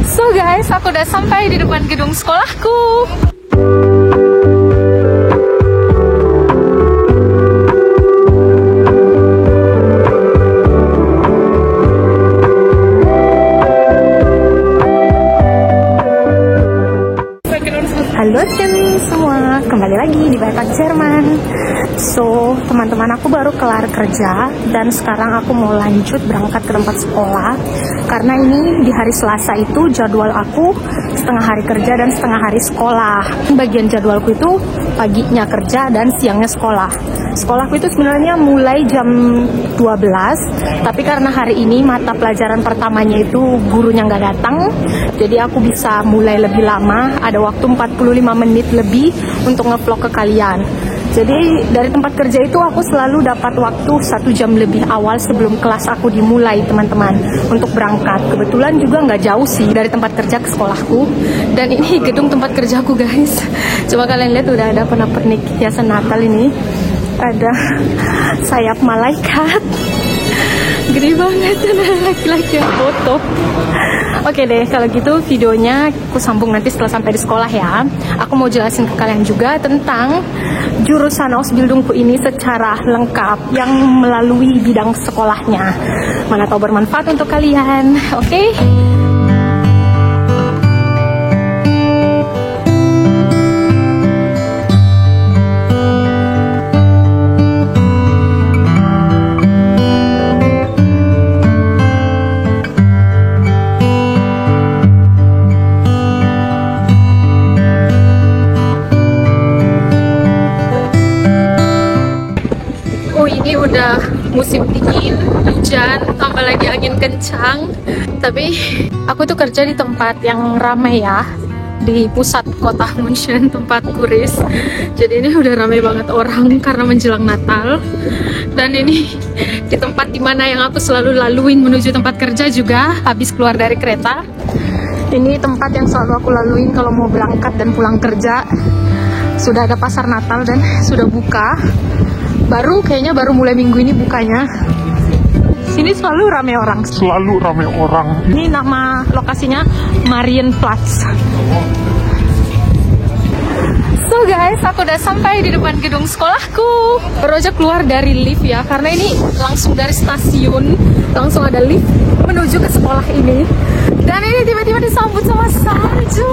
So guys, aku udah sampai di depan gedung sekolahku. Halo semua, kembali lagi di Backpack Jerman. So, teman-teman, aku baru kelar kerja dan sekarang aku mau lanjut berangkat ke tempat sekolah. Karena ini di hari Selasa itu jadwal aku setengah hari kerja dan setengah hari sekolah. Bagian jadwalku itu paginya kerja dan siangnya sekolah. Sekolahku itu sebenarnya mulai jam 12, tapi karena hari ini mata pelajaran pertamanya itu gurunya nggak datang, jadi aku bisa mulai lebih lama, ada waktu 45 menit lebih untuk ngevlog ke kalian. Jadi dari tempat kerja itu aku selalu dapat waktu 1 jam lebih awal sebelum kelas aku dimulai, teman-teman, untuk berangkat. Kebetulan juga nggak jauh sih dari tempat kerja ke sekolahku. Dan ini gedung tempat kerjaku, guys. Coba kalian lihat, udah ada pernak-pernik hiasan Natal ini. Ada sayap malaikat. Gede banget, ada laki-laki yang foto. Oke deh, kalau gitu videonya aku sambung nanti setelah sampai di sekolah ya. Aku mau jelasin ke kalian juga tentang jurusan Ausbildungku ini secara lengkap yang melalui bidang sekolahnya. Mana tahu bermanfaat untuk kalian, oke? Ini udah musim dingin, hujan, tambah lagi angin kencang. Tapi aku tuh kerja di tempat yang ramai ya, di pusat kota München, tempat kuris. Jadi ini udah ramai banget orang karena menjelang Natal. Dan ini di tempat dimana yang aku selalu laluin menuju tempat kerja juga habis keluar dari kereta. Ini tempat yang selalu aku laluin kalau mau berangkat dan pulang kerja. Sudah ada pasar Natal dan sudah buka. Kayaknya baru mulai minggu ini bukanya. Sini selalu ramai orang. Ini nama lokasinya Marienplatz. So guys, aku udah sampai di depan gedung sekolahku. Baru aja keluar dari lift ya, karena ini langsung dari stasiun, langsung ada lift menuju ke sekolah ini. Dan ini tiba-tiba disambut sama salju.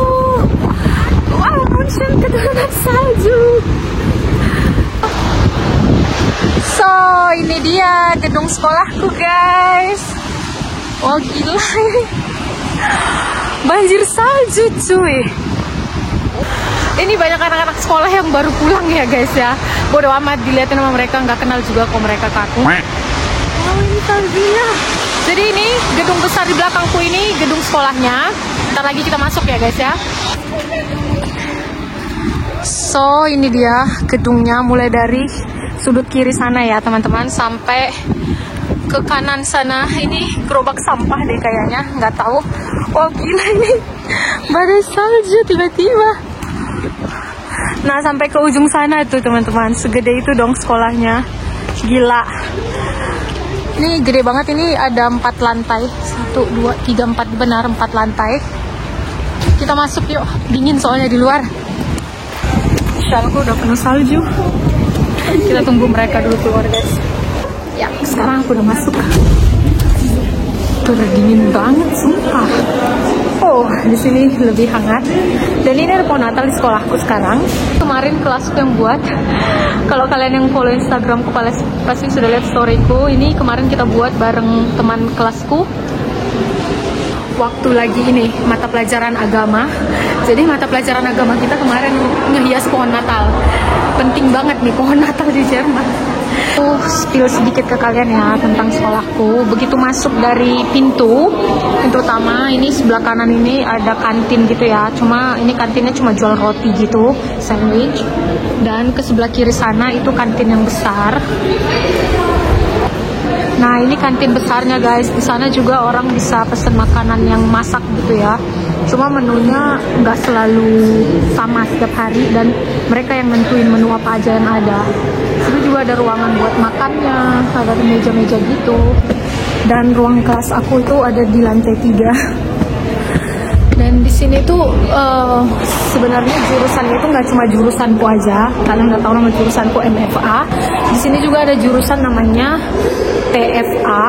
Wow, München keturunan salju. So, ini dia gedung sekolahku, guys. Wah, gila ini. Banjir salju, cuy. Ini banyak anak-anak sekolah yang baru pulang ya, guys ya. Bodoh amat, dilihatin sama mereka, nggak kenal juga kok mereka kaku. Oh, ini saljunya. Jadi ini gedung besar di belakangku ini gedung sekolahnya. Ntar lagi kita masuk ya, guys ya. So, ini dia gedungnya, mulai dari sudut kiri sana ya teman-teman sampai ke kanan sana. Ini gerobak sampah deh kayaknya, nggak tahu. Oh gila, ini badai salju tiba-tiba. Nah sampai ke ujung sana tuh teman-teman, segede itu dong sekolahnya. Gila, ini gede banget. Ini ada 4 lantai, 1, 2, 3, 4, benar 4 lantai. Kita masuk yuk, dingin soalnya di luar. Shalku udah penuh salju. Kita tunggu mereka dulu keluar, guys. Ya, sekarang aku udah masuk. Udah dingin banget, sumpah. Oh, di sini lebih hangat. Dan ini ada pohon Natal di sekolahku sekarang. Kemarin kelasku yang buat. Kalau kalian yang follow Instagramku pasti sudah lihat storyku. Ini kemarin kita buat bareng teman kelasku. Waktu lagi ini mata pelajaran agama. Jadi mata pelajaran agama kita kemarin ngehias pohon Natal. Penting banget nih pohon Natal di Jerman. Spill sedikit ke kalian ya tentang sekolahku. Begitu masuk dari pintu utama, ini sebelah kanan ini ada kantin gitu ya. Cuma ini kantinnya cuma jual roti gitu, sandwich. Dan ke sebelah kiri sana itu kantin yang besar. Nah ini kantin besarnya, guys. Di sana juga orang bisa pesen makanan yang masak gitu ya. Cuma menunya nggak selalu sama setiap hari dan mereka yang nentuin menu apa aja yang ada. Itu juga ada ruangan buat makannya, ada meja-meja gitu. Dan ruang kelas aku itu ada di lantai 3. sini tuh sebenarnya jurusan itu nggak cuma jurusanku aja. Kalian udah tahu nama jurusanku MFA. Di sini juga ada jurusan namanya TFA.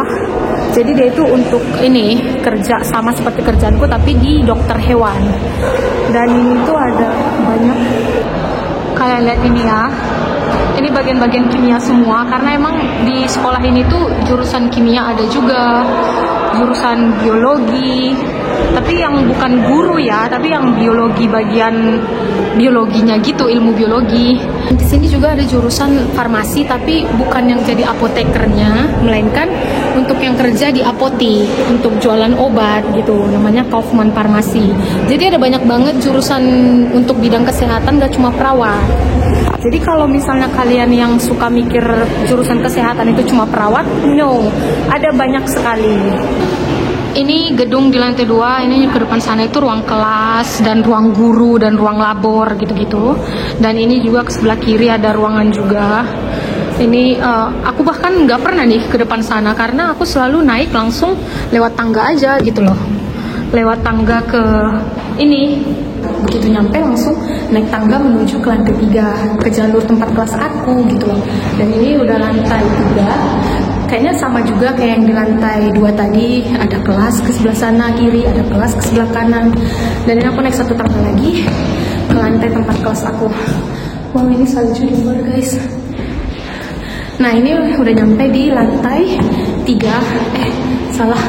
Jadi dia itu untuk ini kerja sama seperti kerjaanku tapi di dokter hewan. Dan ini tuh ada banyak, kalian lihat ini ya. Ini bagian-bagian kimia semua karena emang di sekolah ini tuh jurusan kimia ada juga, jurusan biologi, tapi yang bukan guru ya, tapi yang biologi, bagian biologinya gitu, ilmu biologi. Di sini juga ada jurusan farmasi tapi bukan yang jadi apotekernya, melainkan untuk yang kerja di apotik, untuk jualan obat gitu, namanya Kaufman Farmasi. Jadi ada banyak banget jurusan untuk bidang kesehatan, gak cuma perawat. Jadi kalau misalnya kalian yang suka mikir jurusan kesehatan itu cuma perawat, no, ada banyak sekali. Ini gedung di lantai 2, ini ke depan sana itu ruang kelas dan ruang guru dan ruang labor gitu-gitu. Dan ini juga ke sebelah kiri ada ruangan juga. Ini aku bahkan nggak pernah nih ke depan sana karena aku selalu naik langsung lewat tangga aja gitu loh. Lewat tangga ke ini. Begitu nyampe langsung naik tangga menuju ke lantai 3 ke jalur tempat kelas aku gitu loh. Dan ini udah lantai 3, kayaknya sama juga kayak yang di lantai 2 tadi, ada kelas ke sebelah sana kiri, ada kelas ke sebelah kanan. Dan ini aku naik satu tangga lagi ke lantai tempat kelas aku. Wow, ini salju di luar guys. Nah ini udah nyampe di lantai 3, salah,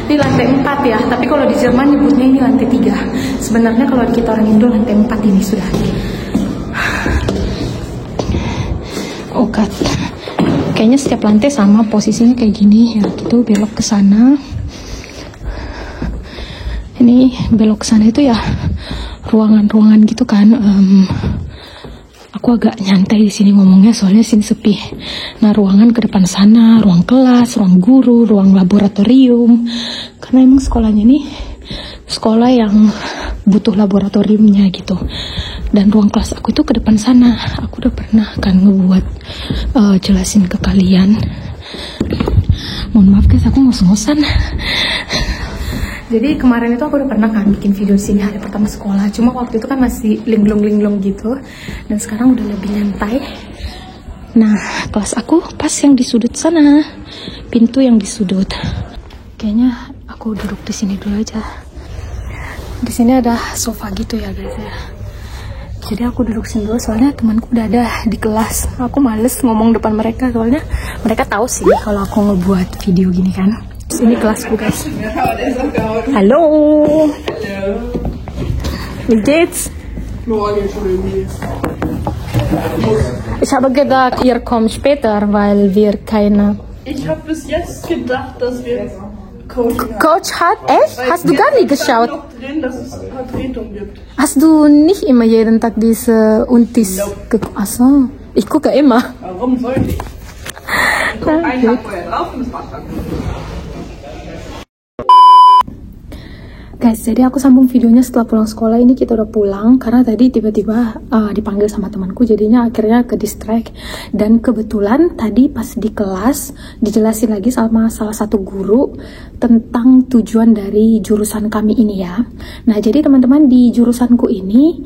ini lantai 4 ya, tapi kalau di Jerman nyebutnya ini lantai 3. Sebenarnya kalau kita orang Indo lantai 4 ini sudah. Oh God, kayaknya setiap lantai sama posisinya kayak gini ya, gitu belok ke sana. Ini belok ke sana itu ya ruangan-ruangan gitu kan. Aku agak nyantai di sini ngomongnya soalnya sini sepi. Nah ruangan ke depan sana, ruang kelas, ruang guru, ruang laboratorium. Karena emang sekolahnya nih sekolah yang butuh laboratoriumnya gitu. Dan ruang kelas aku itu ke depan sana. Aku udah pernah kan ngebuat jelasin ke kalian. Mohon maaf guys, aku ngos-ngosan. Jadi kemarin itu aku udah pernah kan bikin video di sini hari pertama sekolah. Cuma waktu itu kan masih linglung-linglung gitu. Dan sekarang udah lebih nyantai. Nah, kelas aku pas yang di sudut sana. Pintu yang di sudut. Kayaknya aku duduk di sini dulu aja. Di sini ada sofa gitu ya guys ya. Jadi aku duduk sini dulu soalnya temanku udah ada di kelas. Aku males ngomong depan mereka soalnya mereka tahu sih kalau aku ngebuat video gini kan. Ini kelasku guys. Hallo. Wie geht's? Ich habe gedacht, ihr kommt später, weil wir keine... Ich habe bis jetzt gedacht, dass wir Coach hat? Echt? Hast du gar nicht geschaut? noch drin, dass es Vertretung gibt. Hast du nicht immer jeden Tag diese Untis geguckt? Achso, ich gucke immer. Warum sollte ich? Ich gucke einen Tag vorher drauf und es war's dann. Guys, jadi aku sambung videonya setelah pulang sekolah. Ini kita udah pulang karena tadi tiba-tiba dipanggil sama temanku, jadinya akhirnya ke distract. Dan kebetulan tadi pas di kelas dijelasin lagi sama salah satu guru tentang tujuan dari jurusan kami ini ya. Nah jadi teman-teman di jurusanku ini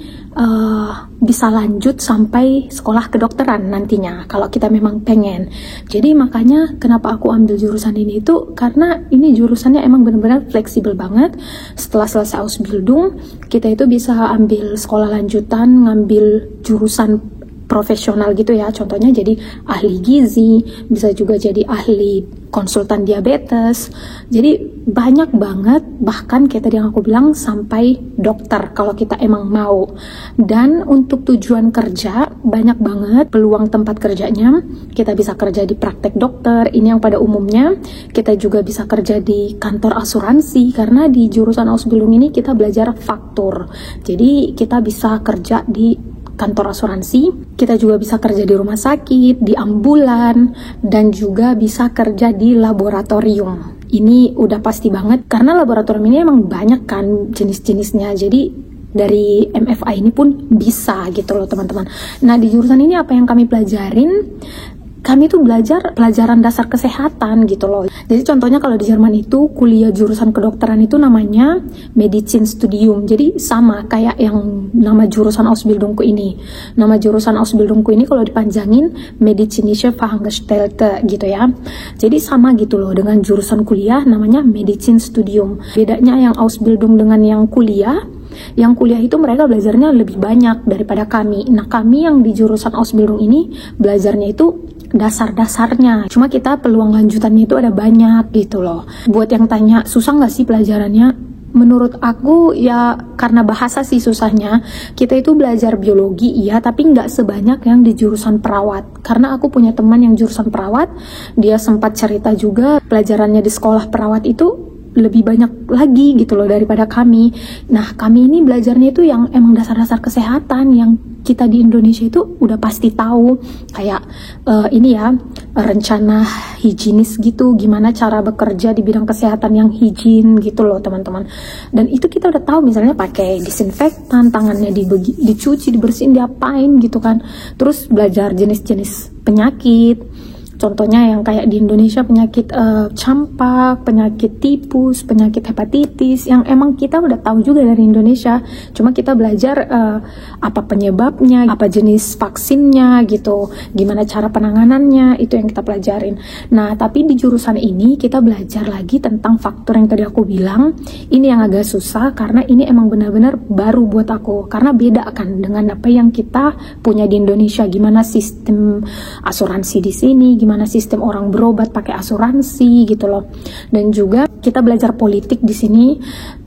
bisa lanjut sampai sekolah kedokteran nantinya kalau kita memang pengen. Jadi makanya kenapa aku ambil jurusan ini itu karena ini jurusannya emang benar-benar fleksibel banget. Setelah selesai Ausbildung, kita itu bisa ambil sekolah lanjutan, ngambil jurusan profesional gitu ya. Contohnya jadi ahli gizi, bisa juga jadi ahli konsultan diabetes. Jadi banyak banget, bahkan kayak tadi yang aku bilang sampai dokter kalau kita emang mau. Dan untuk tujuan kerja, banyak banget peluang tempat kerjanya. Kita bisa kerja di praktek dokter, ini yang pada umumnya. Kita juga bisa kerja di kantor asuransi, karena di jurusan Ausbildung ini kita belajar faktur. Jadi kita bisa kerja di kantor asuransi, kita juga bisa kerja di rumah sakit, di ambulan, dan juga bisa kerja di laboratorium. Ini udah pasti banget, karena laboratorium ini emang banyak kan jenis-jenisnya, jadi dari MFA ini pun bisa gitu loh teman-teman. Nah di jurusan ini apa yang kami pelajarin? kami tuh belajar pelajaran dasar kesehatan gitu loh. Jadi contohnya kalau di Jerman itu kuliah jurusan kedokteran itu namanya Medicine Studium. Jadi sama kayak yang nama jurusan Ausbildungku ini. Nama jurusan Ausbildungku ini kalau dipanjangin Medizinische Fachangestellte gitu ya. Jadi sama gitu loh dengan jurusan kuliah namanya Medicine Studium. Bedanya yang Ausbildung dengan yang kuliah itu mereka belajarnya lebih banyak daripada kami. Nah, kami yang di jurusan Ausbildung ini belajarnya itu dasar-dasarnya. Cuma kita peluang lanjutannya itu ada banyak gitu loh. Buat yang tanya, susah nggak sih pelajarannya? Menurut aku ya karena bahasa sih susahnya. Kita itu belajar biologi iya, tapi nggak sebanyak yang di jurusan perawat. Karena aku punya teman yang jurusan perawat, dia sempat cerita juga pelajarannya di sekolah perawat itu lebih banyak lagi gitu loh daripada kami. Nah, kami ini belajarnya itu yang emang dasar-dasar kesehatan yang kita di Indonesia itu udah pasti tahu. Kayak ini ya, rencana higienis gitu, gimana cara bekerja di bidang kesehatan yang higien gitu loh teman-teman. Dan itu kita udah tahu, misalnya pakai disinfektan, tangannya dicuci, dibersihin, diapain gitu kan. Terus belajar jenis-jenis penyakit. Contohnya yang kayak di Indonesia penyakit campak, penyakit tipus, penyakit hepatitis yang emang kita udah tahu juga dari Indonesia. Cuma kita belajar apa penyebabnya, apa jenis vaksinnya gitu, gimana cara penanganannya, itu yang kita pelajarin. Nah, tapi di jurusan ini kita belajar lagi tentang faktor yang tadi aku bilang. Ini yang agak susah karena ini emang benar-benar baru buat aku. Karena beda kan dengan apa yang kita punya di Indonesia. Gimana sistem asuransi di sini, gimana sistem orang berobat pakai asuransi gitu loh. Dan juga kita belajar politik di sini.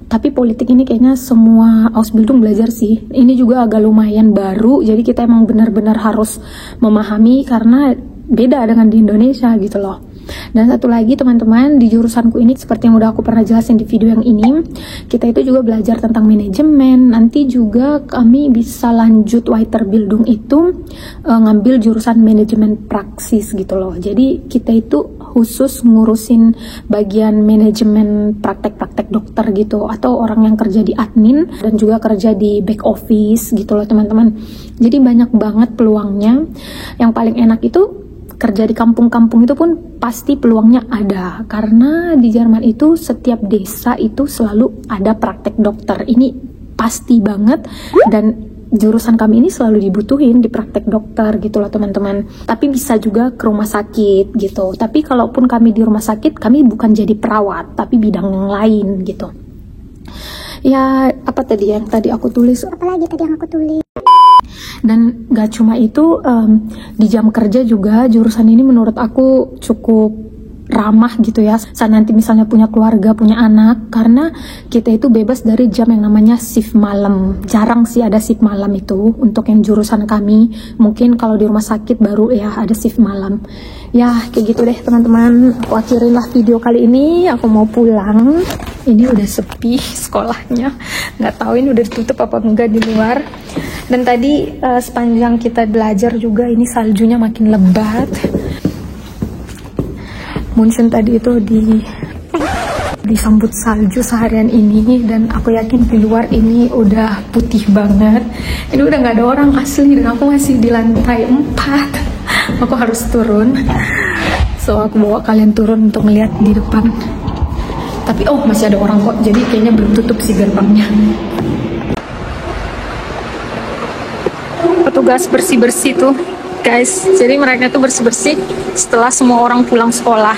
Tapi politik ini kayaknya semua Ausbildung belajar sih. Ini juga agak lumayan baru, jadi kita emang benar-benar harus memahami karena beda dengan di Indonesia gitu loh. Dan satu lagi teman-teman, di jurusanku ini seperti yang udah aku pernah jelasin di video yang ini, kita itu juga belajar tentang manajemen. Nanti juga kami bisa lanjut Weiterbildung itu ngambil jurusan manajemen praksis gitu loh. Jadi kita itu khusus ngurusin bagian manajemen praktek-praktek dokter gitu, atau orang yang kerja di admin dan juga kerja di back office gitu loh teman-teman. Jadi banyak banget peluangnya. Yang paling enak itu kerja di kampung-kampung itu pun pasti peluangnya ada, karena di Jerman itu setiap desa itu selalu ada praktek dokter. Ini pasti banget, dan jurusan kami ini selalu dibutuhin di praktek dokter gitu loh teman-teman. Tapi bisa juga ke rumah sakit gitu. Tapi kalaupun kami di rumah sakit, kami bukan jadi perawat, tapi bidang yang lain gitu. Ya, apa tadi yang tadi aku tulis? Apalagi tadi yang aku tulis? Dan gak cuma itu, di jam kerja juga jurusan ini menurut aku cukup ramah gitu ya. Saat nanti misalnya punya keluarga, punya anak, karena kita itu bebas dari jam yang namanya shift malam. Jarang sih ada shift malam itu untuk yang jurusan kami. Mungkin kalau di rumah sakit baru ya ada shift malam. Ya kayak gitu deh teman-teman. Aku akhirin lah video kali ini. Aku mau pulang. Ini udah sepi sekolahnya. Nggak tahu ini udah ditutup apa enggak di luar. Dan tadi sepanjang kita belajar juga ini saljunya makin lebat. Munchen tadi itu disambut salju seharian ini, dan aku yakin di luar ini udah putih banget. Ini udah nggak ada orang asli, dan aku masih di lantai 4. Aku harus turun. So aku bawa kalian turun untuk melihat di depan. Tapi masih ada orang kok, jadi kayaknya belum tutup sih gerbangnya. Petugas bersih-bersih tuh guys, jadi mereka tuh bersih-bersih setelah semua orang pulang sekolah.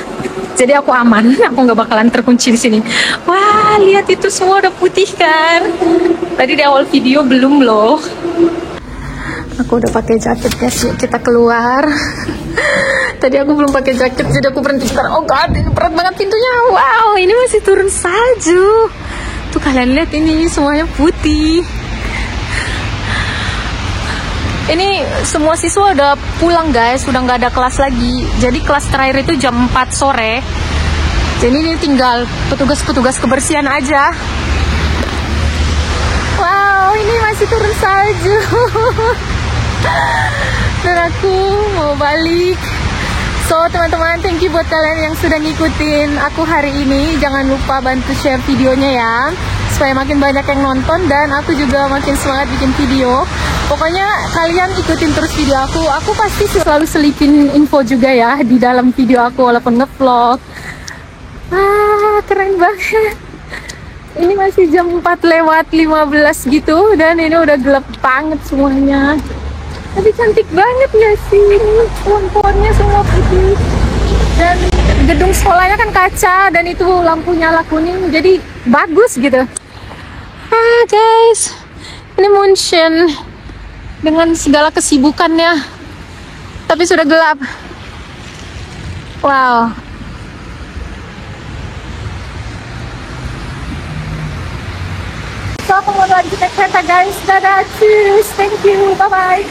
Jadi aku aman, aku nggak bakalan terkunci di sini. Wah, lihat itu semua udah putih kan? Tadi di awal video belum loh. Aku udah pakai jaket guys, yuk kita keluar. Tadi aku belum pakai jaket, jadi aku berhenti sekarang. Oh god, ini berat banget pintunya. Wow, ini masih turun salju. Tuh kalian lihat ini semuanya putih. Ini semua siswa udah pulang guys, udah nggak ada kelas lagi. Jadi kelas terakhir itu jam 4 sore. Jadi ini tinggal petugas-petugas kebersihan aja. Wow, ini masih turun salju. Dan aku mau balik. So teman-teman, thank you buat kalian yang sudah ngikutin aku hari ini. Jangan lupa bantu share videonya ya. supaya makin banyak yang nonton dan aku juga makin semangat bikin video. Pokoknya kalian ikutin terus video aku. Aku pasti selalu selipin info juga ya di dalam video aku walaupun ngevlog. Keren banget. Ini masih jam 4:15 gitu dan ini udah gelap banget semuanya. Tapi cantik banget ya sih. Pohon-pohonnya semua putih. Dan gedung sekolahnya kan kaca dan itu lampu nyala kuning jadi bagus gitu. Guys, ini München dengan segala kesibukannya, tapi sudah gelap. Wow. So aku mau lanjut naik kereta guys. Dadah, cheers, thank you, bye bye.